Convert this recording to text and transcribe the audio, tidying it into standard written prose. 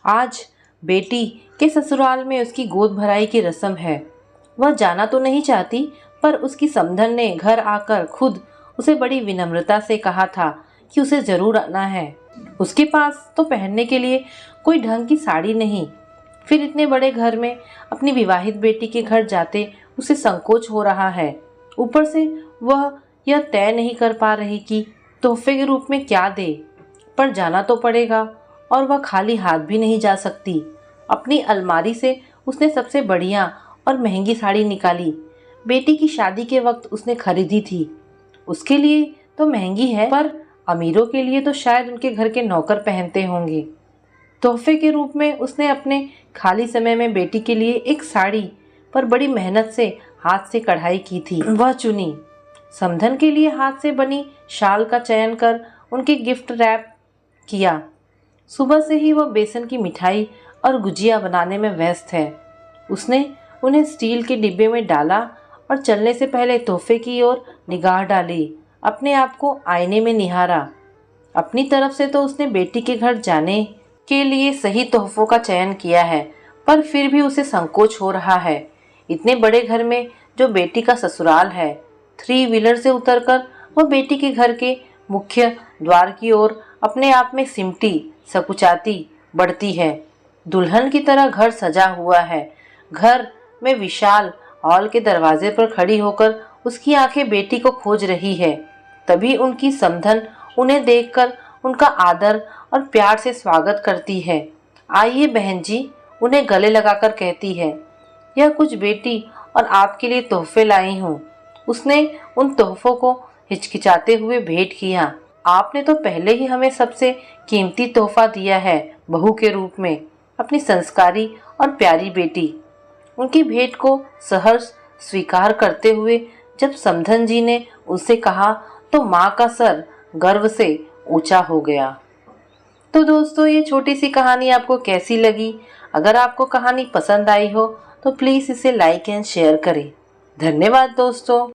आज बेटी के ससुराल में उसकी गोद भराई की रस्म है। वह जाना तो नहीं चाहती, पर उसकी समधन ने घर आकर खुद उसे बड़ी विनम्रता से कहा था कि उसे जरूर आना है। उसके पास तो पहनने के लिए कोई ढंग की साड़ी नहीं। फिर इतने बड़े घर में अपनी विवाहित बेटी के घर जाते उसे संकोच हो रहा है। ऊपर से वह यह तय नहीं कर पा रही कि तोहफे के रूप में क्या दे, पर जाना तो पड़ेगा और वह खाली हाथ भी नहीं जा सकती। अपनी अलमारी से उसने सबसे बढ़िया और महंगी साड़ी निकाली। बेटी की शादी के वक्त उसने खरीदी थी। उसके लिए तो महंगी है, पर अमीरों के लिए तो शायद उनके घर के नौकर पहनते होंगे। तोहफे के रूप में उसने अपने खाली समय में बेटी के लिए एक साड़ी पर बड़ी मेहनत से हाथ से कढ़ाई की थी, वह चुनी। समधन के लिए हाथ से बनी शाल का चयन कर उनके गिफ्ट रैप किया। सुबह से ही वह बेसन की मिठाई और गुजिया बनाने में व्यस्त है। उसने उन्हें स्टील के डिब्बे में डाला और चलने से पहले तोहफे की ओर निगाह डाली। अपने आप को आईने में निहारा। अपनी तरफ से तो उसने बेटी के घर जाने के लिए सही तोहफों का चयन किया है, पर फिर भी उसे संकोच हो रहा है। इतने बड़े घर में जो बेटी का ससुराल है, 3 व्हीलर से उतरकर वह बेटी के घर के मुख्य द्वार की ओर अपने आप में सिमटी सकुचाती बढ़ती है। दुल्हन की तरह घर सजा हुआ है। घर में विशाल हॉल के दरवाजे पर खड़ी होकर उसकी आंखें बेटी को खोज रही है। तभी उनकी समधन उन्हें देखकर उनका आदर और प्यार से स्वागत करती है। आइए बहन जी, उन्हें गले लगाकर कहती है। यह कुछ बेटी और आपके लिए तोहफे लाई हूँ। उसने उन तोहफों को हिचकिचाते हुए भेंट किया। आपने तो पहले ही हमें सबसे कीमती तोहफा दिया है बहू के रूप में, अपनी संस्कारी और प्यारी बेटी। उनकी भेंट को सहर्ष स्वीकार करते हुए जब समधन जी ने उससे कहा तो माँ का सर गर्व से ऊंचा हो गया। तो दोस्तों, ये छोटी सी कहानी आपको कैसी लगी? अगर आपको कहानी पसंद आई हो तो प्लीज़ इसे लाइक एंड शेयर करें। धन्यवाद दोस्तों।